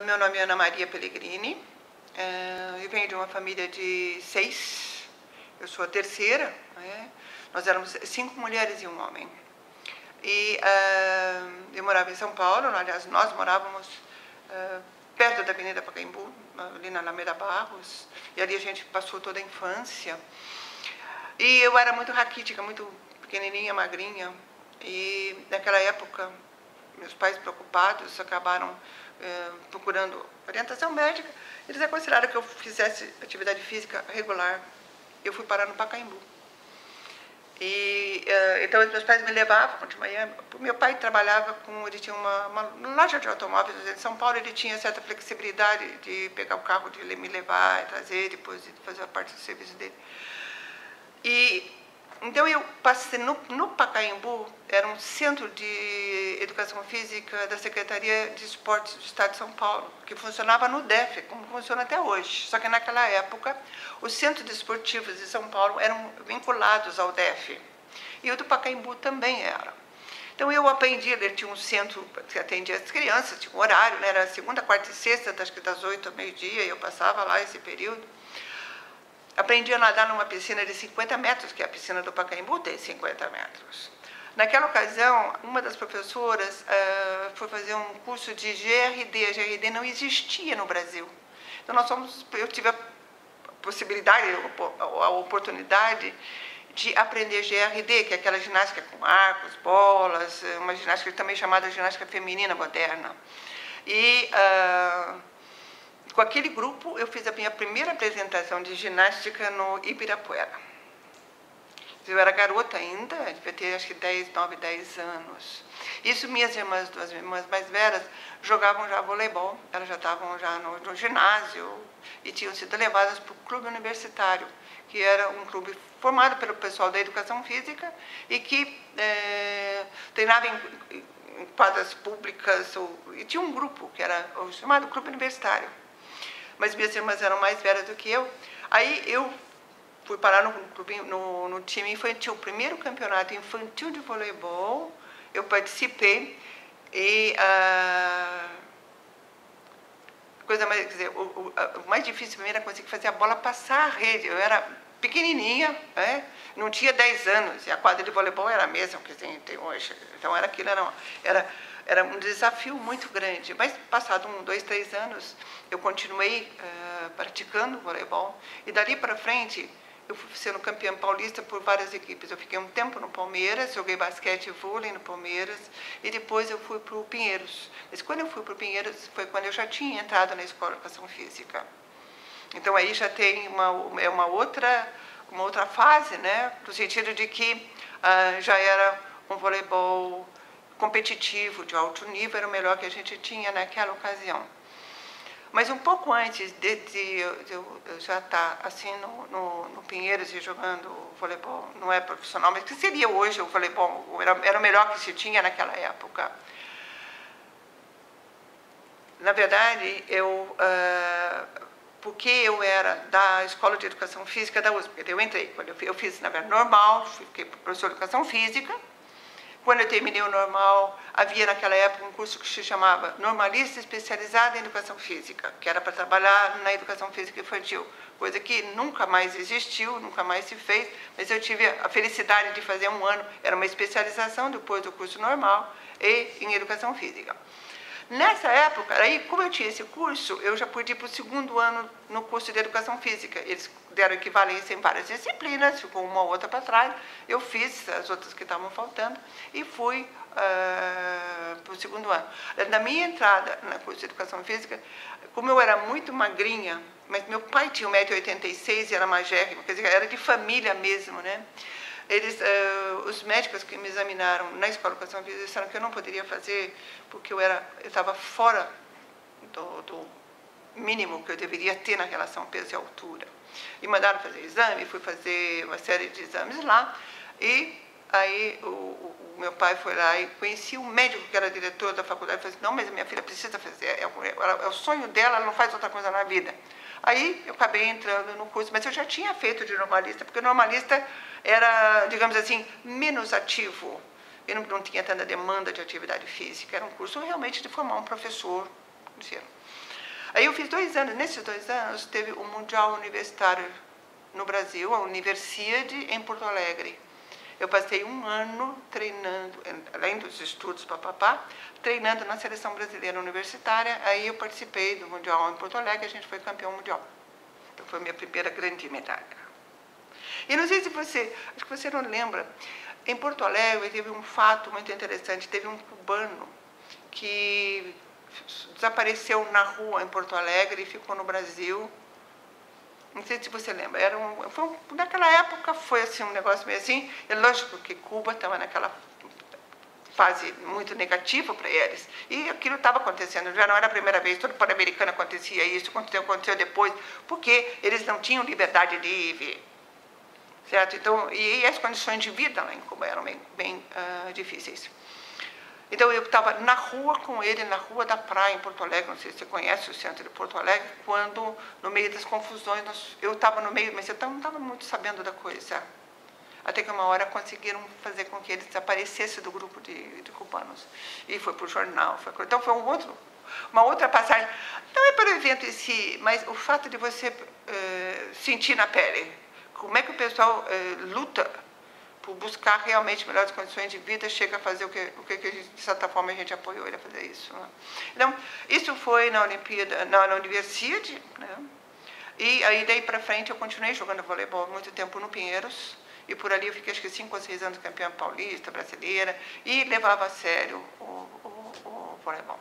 Meu nome é Ana Maria Pellegrini, eu venho de uma família de 6, eu sou a terceira, né? Nós éramos 5 mulheres e um homem. E eu morava em São Paulo, aliás, nós morávamos perto da Avenida Pacaembu, ali na Alameda Barros, e ali a gente passou toda a infância. E eu era muito raquítica, muito pequenininha, magrinha, e naquela época meus pais preocupados acabaram procurando orientação médica. Eles aconselharam que eu fizesse atividade física regular. Eu fui parar no Pacaembu. E então meus pais me levavam de manhã. Meu pai trabalhava ele tinha uma loja de automóveis em São Paulo. Ele tinha certa flexibilidade de pegar o carro, de me levar e trazer, depois de fazer a parte do serviço dele. E então eu passei no Pacaembu, era um centro de educação física da Secretaria de Esportes do Estado de São Paulo, que funcionava no DEF, como funciona até hoje. Só que naquela época, os centros desportivos de São Paulo eram vinculados ao DEF. E o do Pacaembu também era. Então eu aprendi, ele tinha um centro que atendia as crianças, tinha um horário, né? Era segunda, quarta e sexta, acho que das 8 ao meio-dia, e eu passava lá esse período. Aprendi a nadar numa piscina de 50 metros, que é a piscina do Pacaembu tem 50 metros. Naquela ocasião, uma das professoras foi fazer um curso de GRD. A GRD não existia no Brasil. Então, eu tive a possibilidade, a oportunidade de aprender GRD, que é aquela ginástica com arcos, bolas, uma ginástica também chamada ginástica feminina moderna. E com aquele grupo, eu fiz a minha primeira apresentação de ginástica no Ibirapuera. Eu era garota ainda, devia ter acho que 9, 10 anos. Isso, minhas irmãs, 2 irmãs mais velhas, jogavam já voleibol. Elas já estavam já no ginásio e tinham sido levadas para o clube universitário, que era um clube formado pelo pessoal da educação física e que treinava em quadras públicas. E tinha um grupo que era o chamado clube universitário. Mas minhas irmãs eram mais velhas do que eu. Aí eu fui parar no time infantil, o primeiro campeonato infantil de voleibol, eu participei. E coisa mais, quer dizer, o mais difícil para mim era conseguir fazer a bola passar a rede. Eu era pequenininha, né? Não tinha 10 anos, e a quadra de voleibol era a mesma que tem hoje. Então era um desafio muito grande. Mas, passado 1, 2, 3 anos, eu continuei praticando voleibol. E dali para frente, eu fui sendo campeã paulista por várias equipes. Eu fiquei um tempo no Palmeiras, joguei basquete e vôlei no Palmeiras, e depois eu fui para o Pinheiros. Mas quando eu fui para o Pinheiros, foi quando eu já tinha entrado na escola de educação física. Então, aí já tem uma outra fase, né? No sentido de que já era um voleibol competitivo, de alto nível, era o melhor que a gente tinha naquela ocasião. Mas um pouco antes de eu já estar assim no Pinheiros e jogando voleibol, não é profissional, mas que seria hoje o voleibol, era o melhor que se tinha naquela época. Na verdade, porque eu era da Escola de Educação Física da USP, eu entrei, quando eu fiz, na verdade, normal, fiquei professor de Educação Física. Quando eu terminei o normal, havia naquela época um curso que se chamava Normalista Especializado em Educação Física, que era para trabalhar na educação física infantil, coisa que nunca mais existiu, nunca mais se fez, mas eu tive a felicidade de fazer 1 ano, era uma especialização depois do curso normal em educação física. Nessa época, aí, como eu tinha esse curso, eu já pude ir para o 2º ano no curso de Educação Física. Eles deram equivalência em várias disciplinas, ficou uma ou outra para trás. Eu fiz as outras que estavam faltando e fui para o 2º ano. Na minha entrada no curso de Educação Física, como eu era muito magrinha, mas meu pai tinha 1,86 m e era magérrimo, quer dizer, era de família mesmo, né? Os médicos que me examinaram na Escola de Educação Física disseram que eu não poderia fazer porque eu estava fora do mínimo que eu deveria ter na relação peso e altura. E mandaram fazer exame, fui fazer uma série de exames lá, e aí o meu pai foi lá e conheci o médico que era diretor da faculdade e falou assim: não, mas a minha filha precisa fazer, é o sonho dela, ela não faz outra coisa na vida. Aí eu acabei entrando no curso, mas eu já tinha feito de normalista, porque normalista era, digamos assim, menos ativo. Eu não tinha tanta demanda de atividade física, era um curso realmente de formar um professor. Aí eu fiz 2 anos, nesses 2 anos teve o Mundial Universitário no Brasil, a Universiade, em Porto Alegre. Eu passei 1 ano treinando, além dos estudos, treinando na seleção brasileira universitária. Aí eu participei do Mundial em Porto Alegre, a gente foi campeão mundial. Então foi a minha primeira grande medalha. E não sei se você, acho que você não lembra, em Porto Alegre teve um fato muito interessante, teve um cubano que desapareceu na rua em Porto Alegre e ficou no Brasil. Não sei se você lembra, naquela época foi assim, um negócio meio assim. É lógico que Cuba estava naquela fase muito negativa para eles, e aquilo estava acontecendo, já não era a primeira vez, todo pan-americano acontecia isso, aconteceu depois, porque eles não tinham liberdade de ir e vir, certo? Então, e as condições de vida lá em Cuba eram bem difíceis. Então, eu estava na rua com ele, na Rua da Praia, em Porto Alegre, não sei se você conhece o centro de Porto Alegre, quando, no meio das confusões, eu estava no meio, mas eu não estava muito sabendo da coisa. Até que uma hora conseguiram fazer com que ele desaparecesse do grupo de cubanos. E foi para o jornal. Então, foi uma outra passagem. Não é para o evento em si, mas o fato de você sentir na pele como é que o pessoal luta por buscar realmente melhores condições de vida, chega a fazer o que de certa forma a gente apoiou ele a fazer isso. Né? Então, isso foi na Olimpíada, na Universidade, né? E aí daí para frente eu continuei jogando voleibol muito tempo no Pinheiros, e por ali eu fiquei acho que 5 ou 6 anos campeã paulista, brasileira, e levava a sério o voleibol.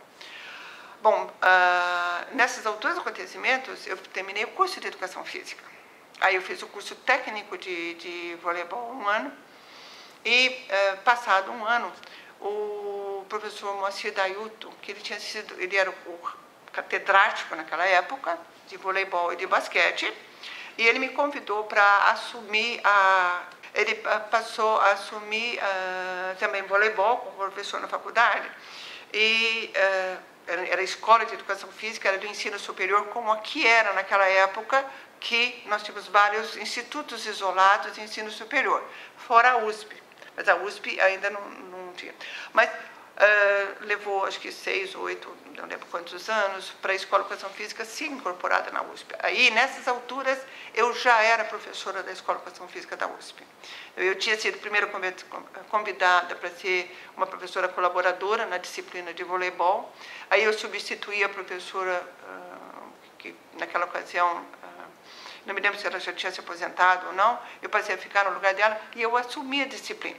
Bom, nessas alturas dos acontecimentos, eu terminei o curso de Educação Física. Aí eu fiz o curso técnico de voleibol 1 ano, e passado 1 ano, o professor Moacir Dayuto, que ele era o catedrático naquela época, de voleibol e de basquete, e ele me convidou para assumir ele passou a assumir também voleibol como professor na faculdade, e era a escola de educação física, era do ensino superior, como aqui era naquela época, que nós tínhamos vários institutos isolados de ensino superior, fora a USP. Mas a USP ainda não tinha. Mas levou, acho que 6 ou 8, não lembro quantos anos, para a Escola de Educação Física ser incorporada na USP. Aí, nessas alturas, eu já era professora da Escola de Educação Física da USP. Eu tinha sido primeiro convidada para ser uma professora colaboradora na disciplina de voleibol. Aí eu substituí a professora, que naquela ocasião, não me lembro se ela já tinha se aposentado ou não, eu passei a ficar no lugar dela e eu assumi a disciplina.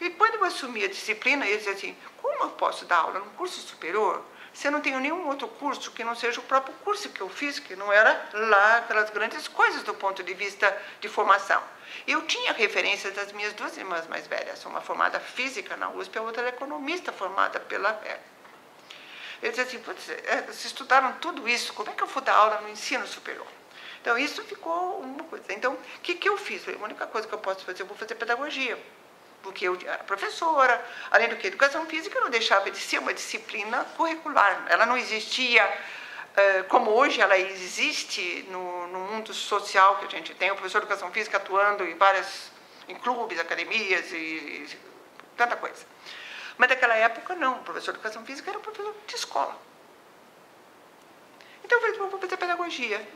E quando eu assumi a disciplina, eu dizia assim, como eu posso dar aula num curso superior se eu não tenho nenhum outro curso que não seja o próprio curso que eu fiz, que não era lá aquelas grandes coisas do ponto de vista de formação. Eu tinha referências das minhas 2 irmãs mais velhas, uma formada física na USP, a outra era economista formada pela FEA. Eu dizia assim, vocês estudaram tudo isso, como é que eu vou dar aula no ensino superior? Então, isso ficou uma coisa. Então, o que eu fiz? A única coisa que eu posso fazer, eu vou fazer pedagogia. Porque eu era professora, além do que a educação física não deixava de ser uma disciplina curricular. Ela não existia como hoje ela existe no mundo social que a gente tem. O professor de educação física atuando em clubes, academias e tanta coisa. Mas naquela época, não. O professor de educação física era um professor de escola. Então, eu falei, vou fazer pedagogia.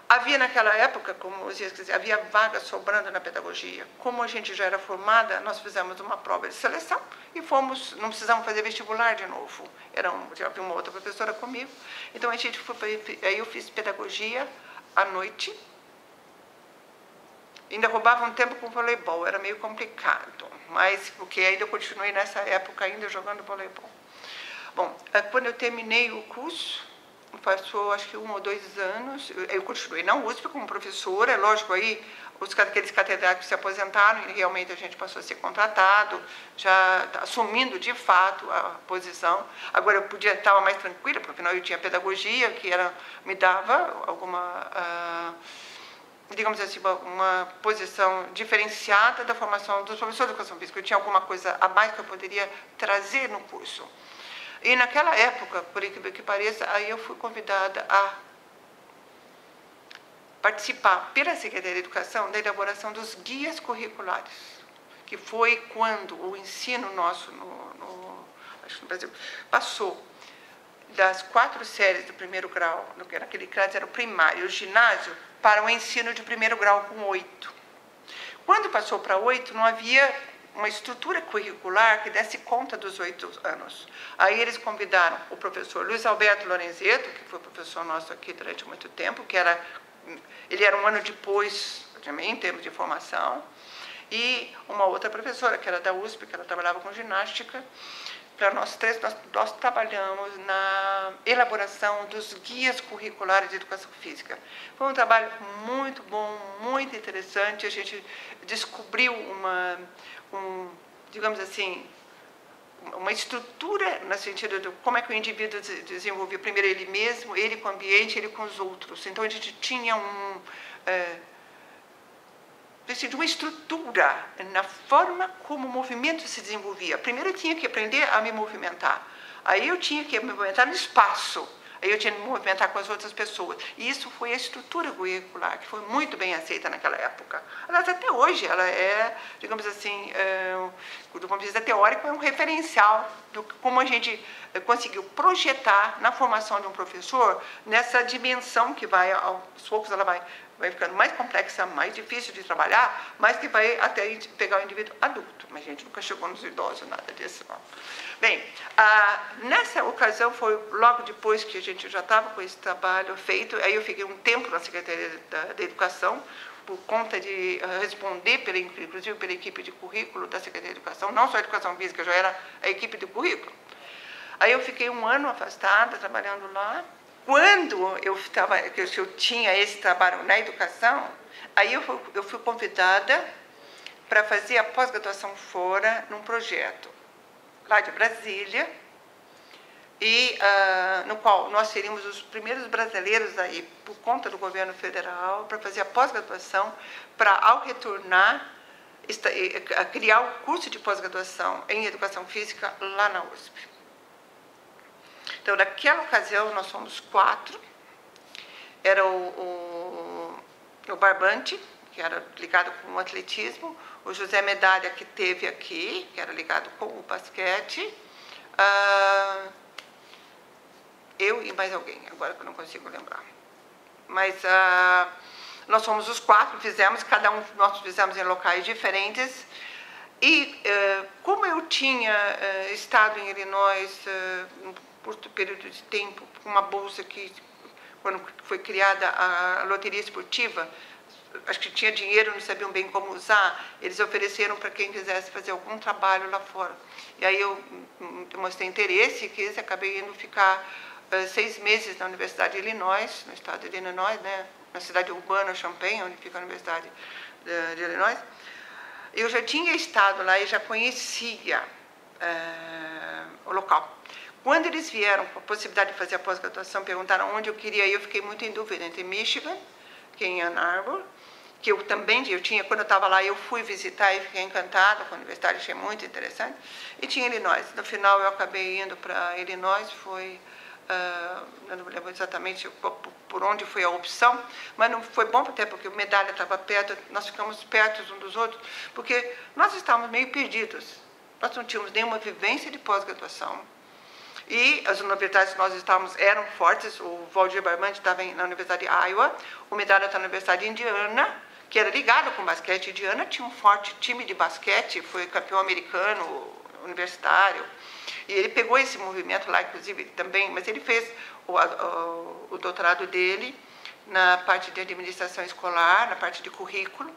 Havia naquela época, como vocês quiserem, havia vaga sobrando na pedagogia. Como a gente já era formada, nós fizemos uma prova de seleção e fomos, não precisamos fazer vestibular de novo. Já havia uma outra professora comigo. Então, aí eu fiz pedagogia à noite. Ainda roubava um tempo com voleibol, era meio complicado, mas porque ainda eu continuei nessa época ainda jogando voleibol. Bom, quando eu terminei o curso, passou acho que 1 ou 2 anos, eu continuei na USP como professora, lógico, aí aqueles catedráticos se aposentaram e realmente a gente passou a ser contratado, já assumindo de fato a posição. Agora eu estava mais tranquila, porque afinal eu tinha pedagogia, que me dava alguma, digamos assim, uma posição diferenciada da formação dos professores de educação física. Eu tinha alguma coisa a mais que eu poderia trazer no curso. E naquela época, por incrível que pareça, aí eu fui convidada a participar pela Secretaria de Educação da elaboração dos guias curriculares, que foi quando o ensino nosso no Brasil passou das 4 séries do primeiro grau, naquele caso era o primário, o ginásio, para o ensino de primeiro grau com 8. Quando passou para 8, não havia uma estrutura curricular que desse conta dos 8 anos. Aí eles convidaram o professor Luiz Alberto Lorenzetto, que foi professor nosso aqui durante muito tempo, ele era um ano depois de mim, em termos de formação, e uma outra professora, que era da USP, que ela trabalhava com ginástica. Para nós três, nós trabalhamos na elaboração dos guias curriculares de educação física. Foi um trabalho muito bom, muito interessante. A gente descobriu digamos assim, uma estrutura no sentido de como é que o indivíduo desenvolvia primeiro ele mesmo, ele com o ambiente, ele com os outros. Então, a gente tinha de uma estrutura na forma como o movimento se desenvolvia. Primeiro eu tinha que aprender a me movimentar. Aí eu tinha que me movimentar no espaço. Aí eu tinha que me movimentar com as outras pessoas. E isso foi a estrutura curricular, que foi muito bem aceita naquela época. Aliás, até hoje ela é, digamos assim, do ponto de vista teórico, é um referencial do como a gente conseguiu projetar na formação de um professor nessa dimensão que vai, aos poucos, ela vai ficando mais complexa, mais difícil de trabalhar, mas que vai até pegar o indivíduo adulto. Mas a gente nunca chegou nos idosos, nada disso. Não. Bem, nessa ocasião foi logo depois que a gente já estava com esse trabalho feito, aí eu fiquei um tempo na Secretaria da Educação, por conta de responder, inclusive pela equipe de currículo da Secretaria de Educação, não só a Educação Física, já era a equipe de currículo. Aí eu fiquei um ano afastada, trabalhando lá. Quando eu tinha esse trabalho na educação, aí eu fui convidada para fazer a pós-graduação fora num projeto lá de Brasília, e no qual nós seríamos os primeiros brasileiros aí, por conta do governo federal, para fazer a pós-graduação, para, ao retornar, criar o curso de pós-graduação em Educação Física lá na USP. Então, naquela ocasião, nós fomos 4. Era o Barbante, que era ligado com o atletismo, o José Medalha, que teve aqui, que era ligado com o basquete, eu e mais alguém, agora que eu não consigo lembrar. Mas nós fomos os 4, nós fizemos em locais diferentes. E como eu tinha estado em Illinois um curto período de tempo, com uma bolsa que, quando foi criada a loteria esportiva, acho que tinha dinheiro, não sabiam bem como usar, eles ofereceram para quem quisesse fazer algum trabalho lá fora. E aí eu mostrei interesse e quis, acabei indo ficar 6 meses na Universidade de Illinois, no estado de Illinois, né, na cidade urbana Champaign, onde fica a Universidade de Illinois. Eu já tinha estado lá e já conhecia o local. Quando eles vieram com a possibilidade de fazer a pós-graduação, perguntaram onde eu queria ir, eu fiquei muito em dúvida entre Michigan, que é em Ann Arbor, que eu também tinha, quando eu estava lá, eu fui visitar e fiquei encantada com a universidade, achei muito interessante, e tinha Illinois. No final, eu acabei indo para Illinois, eu não me lembro exatamente por onde foi a opção, mas não foi bom até porque o Medalha estava perto, nós ficamos perto uns dos outros, porque nós estávamos meio perdidos, nós não tínhamos nenhuma vivência de pós-graduação. E as universidades que nós estávamos eram fortes, o Valdir Barbante estava na Universidade de Iowa, o Medalha está na Universidade de Indiana, que era ligado com basquete. Indiana tinha um forte time de basquete, foi campeão americano, universitário, e ele pegou esse movimento lá, inclusive, também, mas ele fez o doutorado dele na parte de administração escolar, na parte de currículo,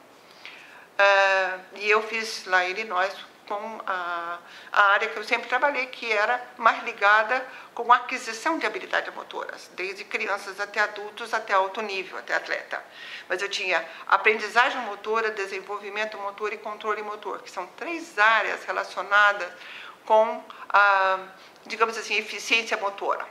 e eu fiz lá em Illinois com a área que eu sempre trabalhei, que era mais ligada com a aquisição de habilidades motoras, desde crianças até adultos, até alto nível, até atleta. Mas eu tinha aprendizagem motora, desenvolvimento motor e controle motor, que são 3 áreas relacionadas com digamos assim, eficiência motora.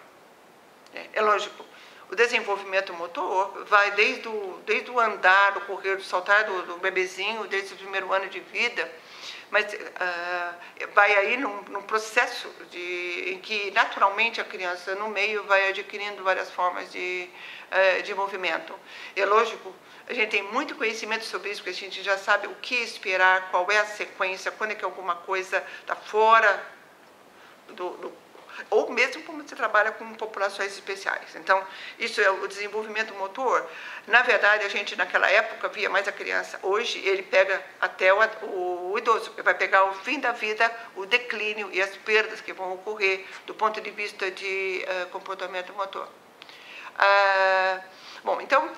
É lógico, o desenvolvimento motor vai desde o andar, do correr, do saltar do bebezinho, desde o primeiro ano de vida, mas vai aí num processo em que naturalmente a criança no meio vai adquirindo várias formas de movimento. É lógico, a gente tem muito conhecimento sobre isso, porque a gente já sabe o que esperar, qual é a sequência, quando é que alguma coisa está fora ou mesmo como você trabalha com populações especiais. Então, isso é o desenvolvimento motor. Na verdade, a gente naquela época via mais a criança. Hoje, ele pega até o idoso, ele vai pegar o fim da vida, o declínio e as perdas que vão ocorrer do ponto de vista de comportamento motor. Bom, então,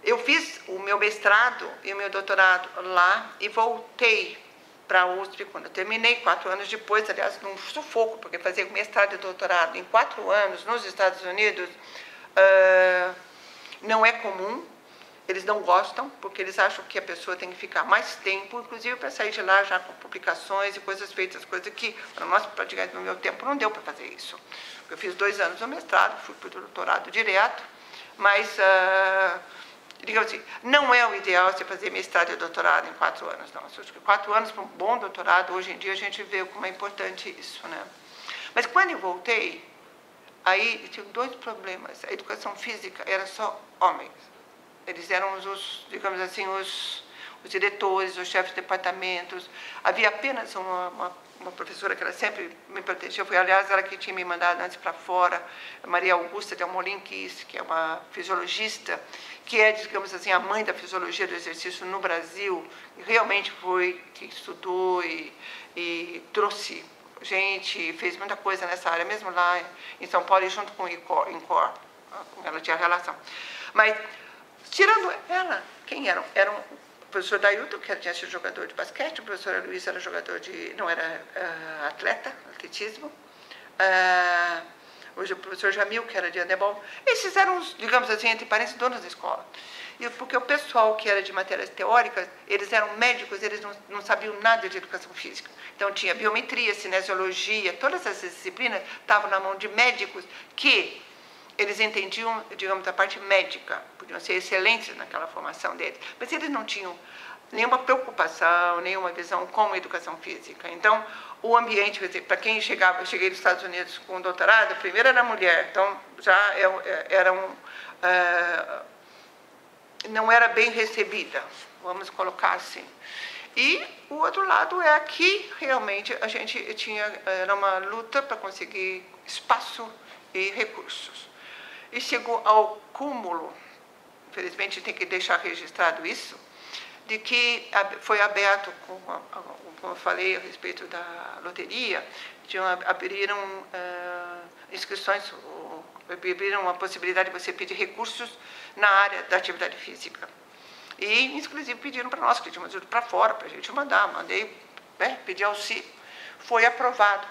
eu fiz o meu mestrado e o meu doutorado lá e voltei para a USP quando eu terminei, 4 anos depois, aliás, num sufoco, porque fazer mestrado e doutorado em 4 anos nos Estados Unidos não é comum. Eles não gostam, porque eles acham que a pessoa tem que ficar mais tempo, inclusive para sair de lá já com publicações e coisas feitas, coisas que, para nós, praticamente no meu tempo, não deu para fazer isso. Eu fiz 2 anos no mestrado, fui para o doutorado direto, mas, digamos assim, não é o ideal você fazer mestrado e doutorado em 4 anos, não. Acho que 4 anos para um bom doutorado, hoje em dia, a gente vê como é importante isso, né? Mas quando eu voltei, aí tinha 2 problemas. A educação física era só homens. Eles eram os, digamos assim, os diretores, os chefes de departamentos. Havia apenas uma professora que ela sempre me protegeu. Foi, aliás, ela que tinha me mandado antes para fora, a Maria Augusta de Almorim, que é uma fisiologista, que é, digamos assim, a mãe da fisiologia do exercício no Brasil. E realmente foi, que estudou e trouxe gente, fez muita coisa nessa área, mesmo lá em São Paulo, e junto com o INCOR, ela tinha relação. Mas, tirando ela, quem eram? Eram o professor Dailton, que tinha sido jogador de basquete, o professor Luiz era jogador de, não era atleta, atletismo, hoje o professor Jamil, que era de handebol. Esses eram, digamos assim, entre parênteses, donos da escola. E porque o pessoal que era de matérias teóricas, eles eram médicos, eles não sabiam nada de educação física. Então, tinha biometria, cinesiologia, todas essas disciplinas estavam na mão de médicos que eles entendiam, digamos, a parte médica, podiam ser excelentes naquela formação deles, mas eles não tinham nenhuma preocupação, nenhuma visão como educação física. Então, o ambiente, para quem chegava, eu cheguei nos Estados Unidos com um doutorado, primeiro era mulher, então já era não era bem recebida, vamos colocar assim. E o outro lado é que realmente a gente era uma luta para conseguir espaço e recursos. E chegou ao cúmulo, infelizmente tem que deixar registrado isso, de que foi aberto, como eu falei a respeito da loteria, abriram inscrições, abriram a possibilidade de você pedir recursos na área da atividade física. E, inclusive, pediram para nós, que tínhamos ido para fora, para a gente mandei, pedi auxílio, foi aprovado.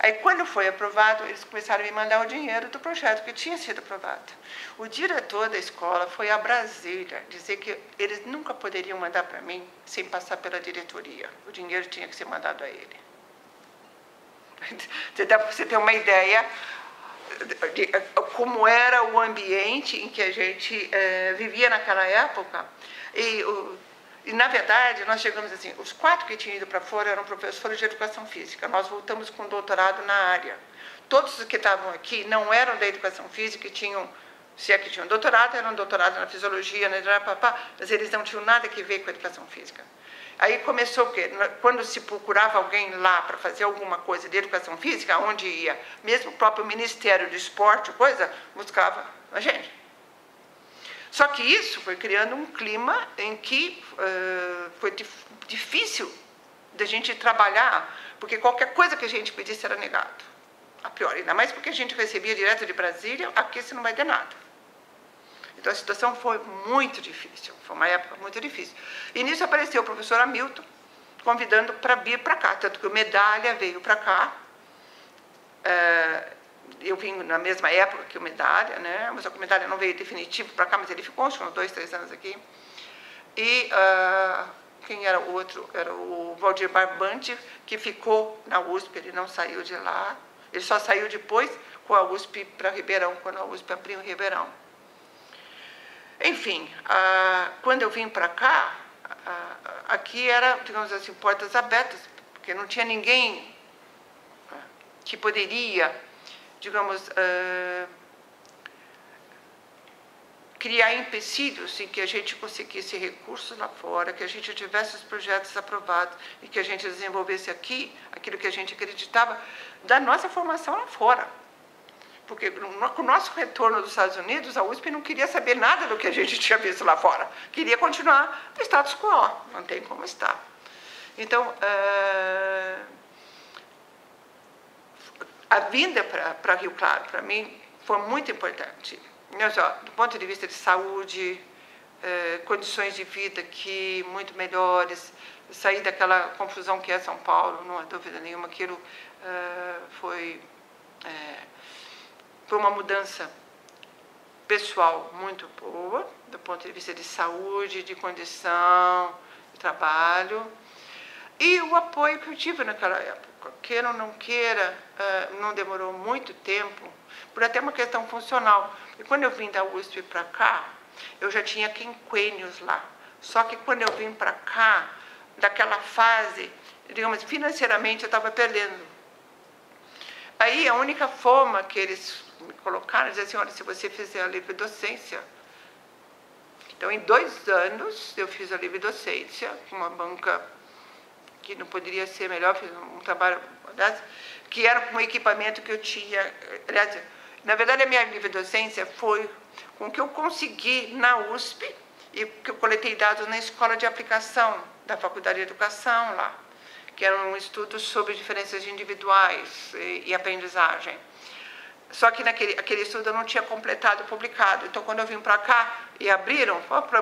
Aí, quando foi aprovado, eles começaram a me mandar o dinheiro do projeto que tinha sido aprovado. O diretor da escola foi a Brasília dizer que eles nunca poderiam mandar para mim sem passar pela diretoria. O dinheiro tinha que ser mandado a ele. Você tem uma ideia de como era o ambiente em que a gente vivia naquela época. E, na verdade, nós chegamos assim, os 4 que tinham ido para fora eram professores de educação física. Nós voltamos com doutorado na área. Todos os que estavam aqui não eram da educação física e tinham, se é que tinham doutorado, eram doutorado na fisiologia, mas eles não tinham nada a ver com a educação física. Aí começou o quê? Quando se procurava alguém lá para fazer alguma coisa de educação física, onde ia, mesmo o próprio Ministério do Esporte, buscava a gente. Só que isso foi criando um clima em que foi difícil da gente trabalhar, porque qualquer coisa que a gente pedisse era negado, a priori. Ainda mais porque a gente recebia direto de Brasília, aqui você não vai ter nada. Então, a situação foi muito difícil, foi uma época muito difícil. E nisso apareceu o professor Hamilton, convidando para vir para cá, tanto que o Medalha veio para cá. Eu vim na mesma época que o Medalha, né? Mas o Medalha não veio definitivo para cá, mas ele ficou, acho que uns 2, 3 anos aqui. E quem era o outro? Era o Valdir Barbante, que ficou na USP, ele não saiu de lá. Ele só saiu depois com a USP para Ribeirão, quando a USP abriu em Ribeirão. Enfim, quando eu vim para cá, aqui era, digamos assim, portas abertas, porque não tinha ninguém que poderia, digamos, criar empecilhos em que a gente conseguisse recursos lá fora, que a gente tivesse os projetos aprovados e que a gente desenvolvesse aqui aquilo que a gente acreditava da nossa formação lá fora. Porque com o nosso retorno dos Estados Unidos, a USP não queria saber nada do que a gente tinha visto lá fora. Queria continuar no status quo, mantém como está. Então, a vinda para Rio Claro, para mim, foi muito importante. Do ponto de vista de saúde, condições de vida aqui muito melhores, sair daquela confusão que é São Paulo, não há dúvida nenhuma, aquilo foi uma mudança pessoal muito boa, do ponto de vista de saúde, de condição, de trabalho, e o apoio que eu tive naquela época, queira ou não queira, não demorou muito tempo, por até uma questão funcional. E quando eu vim da USP para cá, eu já tinha quinquênios lá. Só que quando eu vim para cá, daquela fase, digamos, financeiramente eu estava perdendo. Aí a única forma que eles me colocaram, dizer assim, olha, se você fizer a livre docência. Então, em 2 anos, eu fiz a livre docência, com uma banca que não poderia ser melhor, fiz um trabalho, que era com o equipamento que eu tinha. Aliás, na verdade, a minha livre docência foi com o que eu consegui na USP e que eu coletei dados na escola de aplicação da Faculdade de Educação lá, que era um estudo sobre diferenças individuais e aprendizagem. Só que aquele estudo eu não tinha completado, publicado. Então, quando eu vim para cá e abriram,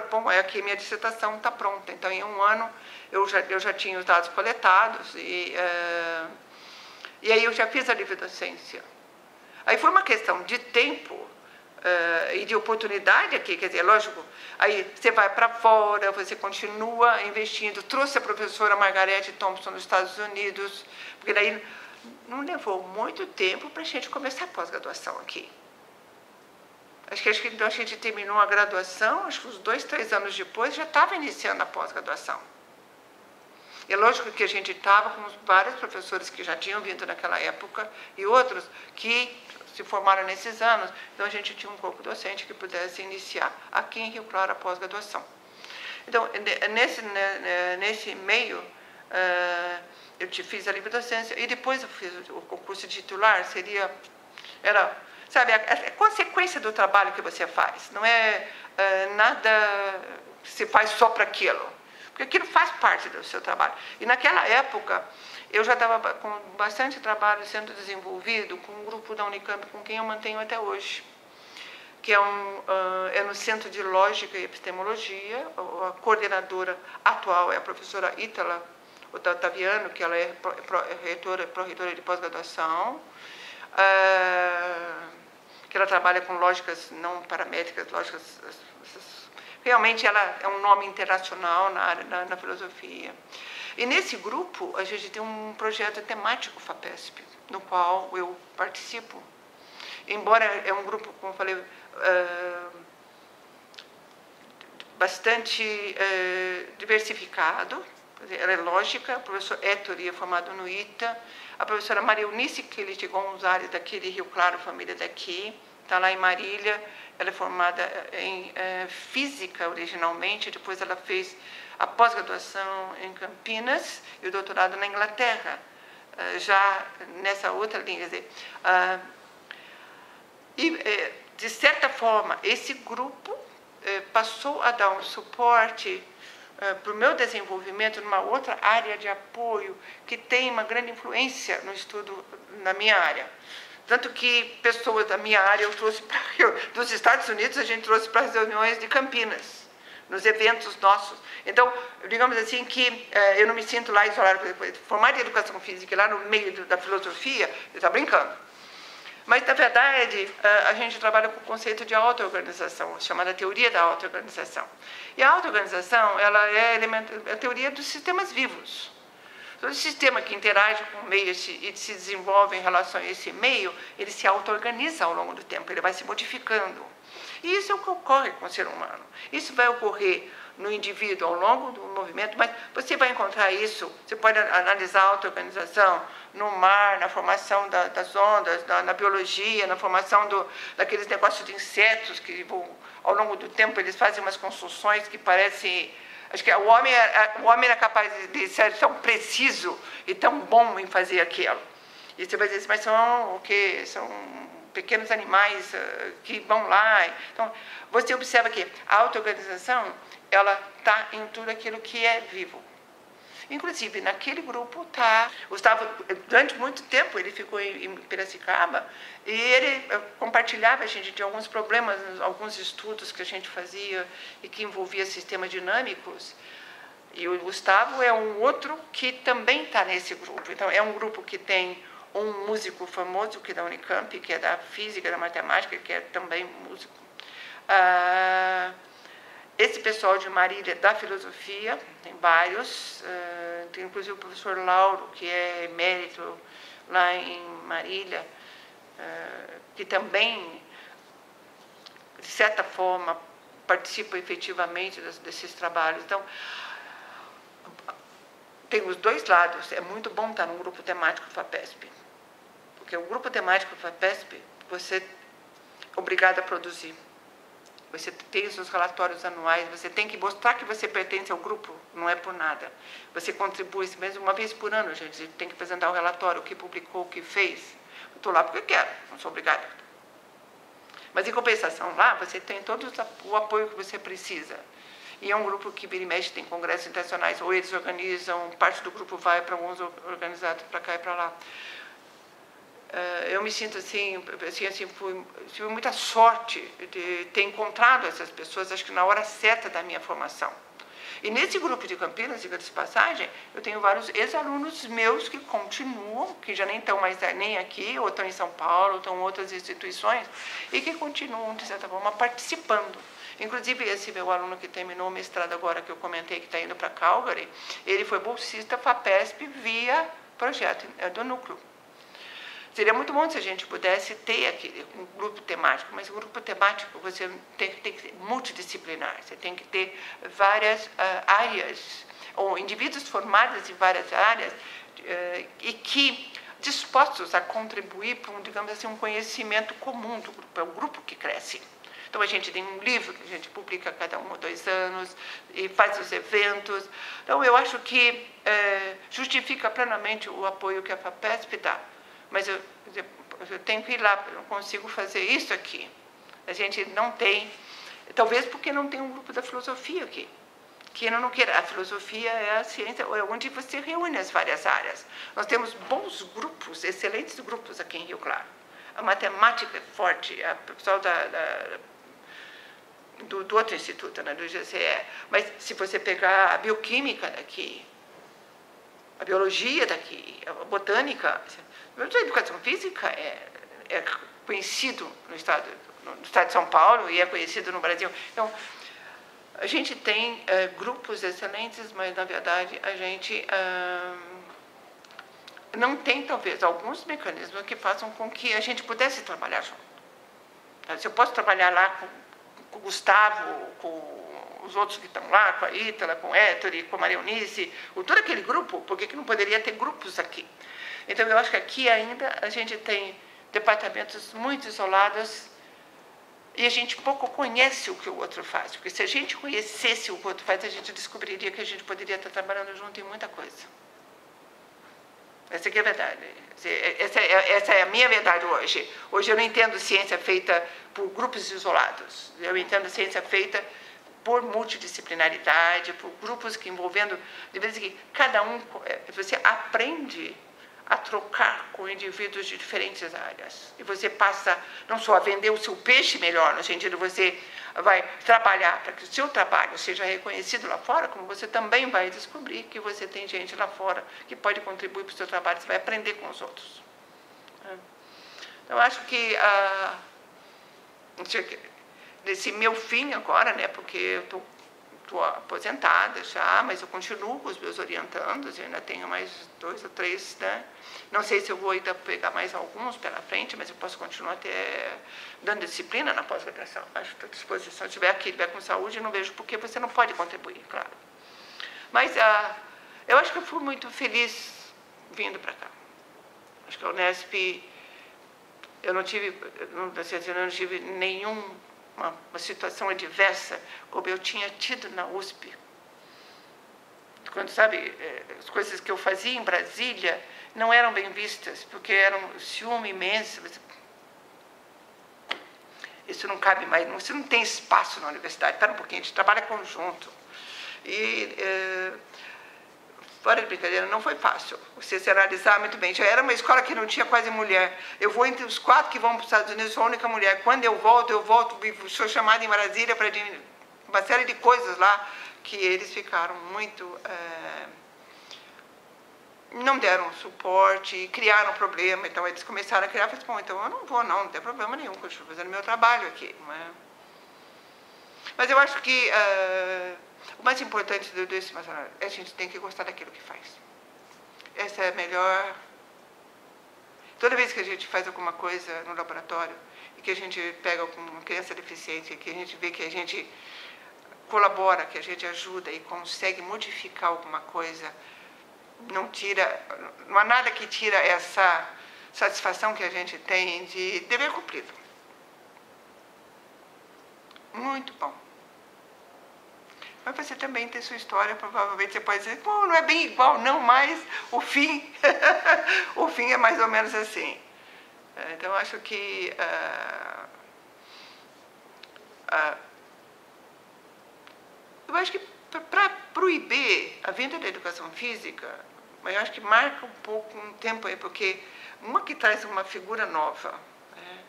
bom, aqui minha dissertação está pronta. Então, em 1 ano, eu já tinha os dados coletados e aí eu já fiz a livre docência. Aí foi uma questão de tempo e de oportunidade aqui, quer dizer, lógico, aí você vai para fora, você continua investindo. Trouxe a professora Margarete Thompson dos Estados Unidos, porque daí não levou muito tempo para a gente começar a pós-graduação aqui. Acho que a gente terminou a graduação, acho que uns 2, 3 anos depois já estava iniciando a pós-graduação. É lógico que a gente estava com vários professores que já tinham vindo naquela época e outros que se formaram nesses anos. Então, a gente tinha um corpo docente que pudesse iniciar aqui em Rio Claro a pós-graduação. Então, nesse meio, eu fiz a livre docência e depois eu fiz o concurso de titular, era, sabe, a consequência do trabalho que você faz. Não é nada que se faz só para aquilo. Porque aquilo faz parte do seu trabalho. E naquela época, eu já estava com bastante trabalho sendo desenvolvido com um grupo da Unicamp, com quem eu mantenho até hoje, que é no Centro de Lógica e Epistemologia. A coordenadora atual é a professora Ítala Otaviano, que ela é pró-reitora de pós-graduação, que ela trabalha com lógicas não paramétricas, lógicas. Realmente ela é um nome internacional na área na filosofia. E nesse grupo a gente tem um projeto temático FAPESP, no qual eu participo. Embora é um grupo, como eu falei, bastante diversificado. Ela é lógica, o professor Héctor é formado no ITA, a professora Maria Eunice Kelly Gonzalez, daqui de Rio Claro, família daqui, está lá em Marília. Ela é formada em física originalmente, depois ela fez a pós-graduação em Campinas e o doutorado na Inglaterra, já nessa outra linha. Quer dizer, de certa forma, esse grupo passou a dar um suporte para o meu desenvolvimento numa outra área de apoio que tem uma grande influência no estudo na minha área. Tanto que pessoas da minha área eu trouxe dos Estados Unidos, a gente trouxe para as reuniões de Campinas, nos eventos nossos. Então, digamos assim que eu não me sinto lá isolada, formada em educação física, lá no meio da filosofia, eu estou brincando. Mas, na verdade, a gente trabalha com o conceito de auto-organização, chamada teoria da auto-organização. E a auto-organização, ela é a teoria dos sistemas vivos. Todo sistema que interage com o meio e se desenvolve em relação a esse meio, ele se auto-organiza ao longo do tempo, ele vai se modificando. E isso é o que ocorre com o ser humano. Isso vai ocorrer no indivíduo ao longo do movimento, mas você vai encontrar isso, você pode analisar a auto-organização no mar, na formação das ondas, na biologia, na formação daqueles negócios de insetos que ao longo do tempo eles fazem umas construções que parecem... Acho que o homem era capaz de ser tão preciso e tão bom em fazer aquilo. E você vai dizer, mas são o quê? São pequenos animais que vão lá. Então, você observa que a auto-organização, ela está em tudo aquilo que é vivo. Inclusive, naquele grupo está... Gustavo, durante muito tempo, ele ficou em Piracicaba e ele compartilhava a gente de alguns problemas, alguns estudos que a gente fazia e que envolvia sistemas dinâmicos. E o Gustavo é um outro que também está nesse grupo. Então, é um grupo que tem um músico famoso, que é da Unicamp, que é da física, da matemática, que é também músico. Esse pessoal de Marília, da filosofia, tem vários, tem inclusive o professor Lauro, que é emérito lá em Marília, que também, de certa forma, participa efetivamente desses trabalhos. Então, tem os dois lados. É muito bom estar num grupo temático FAPESP, porque o grupo temático FAPESP, você é obrigado a produzir. Você tem os seus relatórios anuais, você tem que mostrar que você pertence ao grupo, não é por nada. Você contribui, mesmo uma vez por ano, gente, tem que apresentar um relatório, o que publicou, o que fez. Eu estou lá porque eu quero, não sou obrigada. Mas, em compensação, lá você tem todo o apoio que você precisa. E é um grupo que, vira e mexe, tem congressos internacionais, ou eles organizam, parte do grupo vai para alguns organizados para cá e para lá. Eu me sinto tive muita sorte de ter encontrado essas pessoas, acho que na hora certa da minha formação. E nesse grupo de Campinas, diga-se de passagem, eu tenho vários ex-alunos meus que continuam, que já nem estão mais nem aqui, ou estão em São Paulo, ou estão em outras instituições, e que continuam, de certa forma, participando. Inclusive, esse meu aluno que terminou o mestrado agora, que eu comentei, que está indo para Calgary, ele foi bolsista FAPESP via projeto do núcleo. Seria muito bom se a gente pudesse ter um grupo temático, mas o grupo temático você tem que ser multidisciplinar, você tem que ter várias áreas, ou indivíduos formados em várias áreas e que dispostos a contribuir para, digamos assim, um conhecimento comum do grupo, é o grupo que cresce. Então, a gente tem um livro que a gente publica a cada 1 ou 2 anos e faz os eventos. Então, eu acho que justifica plenamente o apoio que a FAPESP dá. Mas eu tenho que ir lá, eu não consigo fazer isso aqui. A gente não tem, talvez porque não tem um grupo da filosofia aqui. Que eu não queira. A filosofia é a ciência, é onde você reúne as várias áreas. Nós temos bons grupos, excelentes grupos aqui em Rio Claro. A matemática é forte, o pessoal do outro instituto, né, do IGCE. Mas se você pegar a bioquímica daqui, a biologia daqui, a botânica, a educação física é conhecido no estado de São Paulo e é conhecido no Brasil. Então, a gente tem grupos excelentes, mas, na verdade, a gente não tem, talvez, alguns mecanismos que façam com que a gente pudesse trabalhar junto. Se eu posso trabalhar lá com o Gustavo, com os outros que estão lá, com a Ítala, com o Héctor, com a Maria Eunice, com todo aquele grupo, por que não poderia ter grupos aqui? Então, eu acho que aqui ainda a gente tem departamentos muito isolados e a gente pouco conhece o que o outro faz. Porque se a gente conhecesse o que o outro faz, a gente descobriria que a gente poderia estar trabalhando junto em muita coisa. Essa aqui é a verdade. Essa é a minha verdade hoje. Hoje eu não entendo ciência feita por grupos isolados. Eu entendo ciência feita por multidisciplinaridade, por grupos que envolvendo, de vez em que cada um, você aprende a trocar com indivíduos de diferentes áreas. E você passa não só a vender o seu peixe melhor, no sentido de você vai trabalhar para que o seu trabalho seja reconhecido lá fora, como você também vai descobrir que você tem gente lá fora que pode contribuir para o seu trabalho, você vai aprender com os outros. Então, eu acho que nesse meu fim agora, né, porque eu estou aposentada já, mas eu continuo com os meus orientandos, eu ainda tenho mais 2 ou 3, né? Não sei se eu vou ainda pegar mais alguns pela frente, mas eu posso continuar até dando disciplina na pós-graduação. Acho que estou à disposição. Se estiver aqui, estiver com saúde, não vejo por que você não pode contribuir, claro. Mas eu acho que eu fui muito feliz vindo para cá. Acho que a Unesp, eu não tive nenhuma situação adversa como eu tinha tido na USP. Quando, sabe, as coisas que eu fazia em Brasília não eram bem vistas, porque era um ciúme imenso. Isso não cabe mais, você não tem espaço na universidade. Espera um pouquinho, a gente trabalha conjunto. E, fora de brincadeira, não foi fácil você se analisar muito bem. Já era uma escola que não tinha quase mulher. Eu vou entre os 4 que vão para os Estados Unidos, sou a única mulher. Quando eu volto, sou chamada em Brasília para uma série de coisas lá que eles ficaram muito... não deram suporte, criaram problema, então eles começaram a criar, eu falei, bom, então eu não vou não tem problema nenhum, eu estou fazendo meu trabalho aqui, não é? Mas eu acho que o mais importante desse maçonato é a gente tem que gostar daquilo que faz. Essa é a melhor... Toda vez que a gente faz alguma coisa no laboratório, e que a gente pega uma criança deficiente, que a gente vê que a gente colabora, que a gente ajuda e consegue modificar alguma coisa, não há nada que tira essa satisfação que a gente tem de dever cumprido. Muito bom. Mas você também tem sua história, provavelmente você pode dizer, pô, não é bem igual, não, mas o fim, o fim é mais ou menos assim. Então, acho que eu acho que para proibir a vinda da educação física, mas eu acho que marca um pouco um tempo aí, porque uma que traz uma figura nova, né?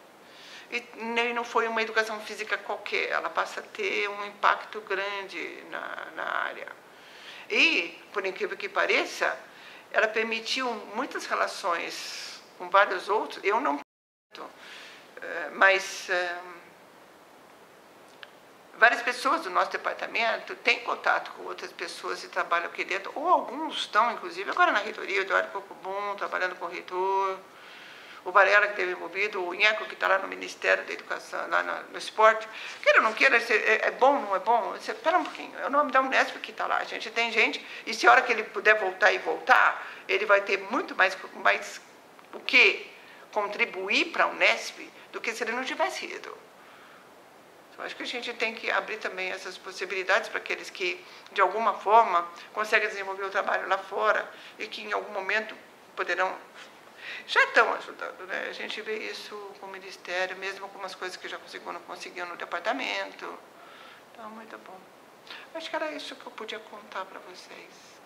E não foi uma educação física qualquer, ela passa a ter um impacto grande na área. E, por incrível que pareça, ela permitiu muitas relações com vários outros, eu não mas várias pessoas do nosso departamento têm contato com outras pessoas e trabalham aqui dentro, ou alguns estão, inclusive, agora na reitoria, o Eduardo Cocobon, trabalhando com o reitor, o Varela, que esteve envolvido, o Inheco, que está lá no Ministério da Educação, lá no esporte. Queira ou não queira, é bom, não é bom? Espera um pouquinho, é o nome da Unesp que está lá, a gente tem gente, e se a hora que ele puder voltar, ele vai ter muito mais o que contribuir para a Unesp do que se ele não tivesse ido. Então, acho que a gente tem que abrir também essas possibilidades para aqueles que, de alguma forma, conseguem desenvolver o trabalho lá fora e que, em algum momento, poderão... Já estão ajudando, né? A gente vê isso com o Ministério, mesmo com umas coisas que já conseguiam no departamento. Então, muito bom. Acho que era isso que eu podia contar para vocês.